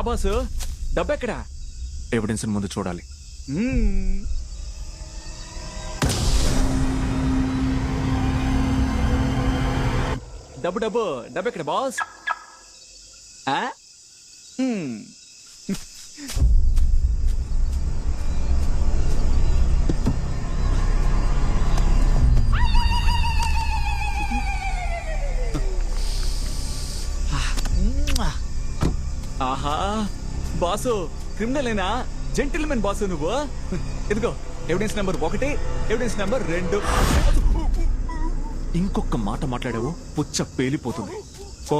Boss డబ్బెక్కడా? Evidence ముందు చూడాలి. డబ్బు డబ్బు డబ్బెక్కడ బాస్? ఆ? ఆహా బాసు క్రిమినలేనా? జెంటిల్మెన్ బాసు నువ్వు. ఇదిగో ఎవిడెన్స్ నెంబర్ 1, ఎవిడెన్స్ నెంబర్ 2. ఇంకొక మాట మాట్లాడావు పుచ్చ పేలిపోతుంది. ఓ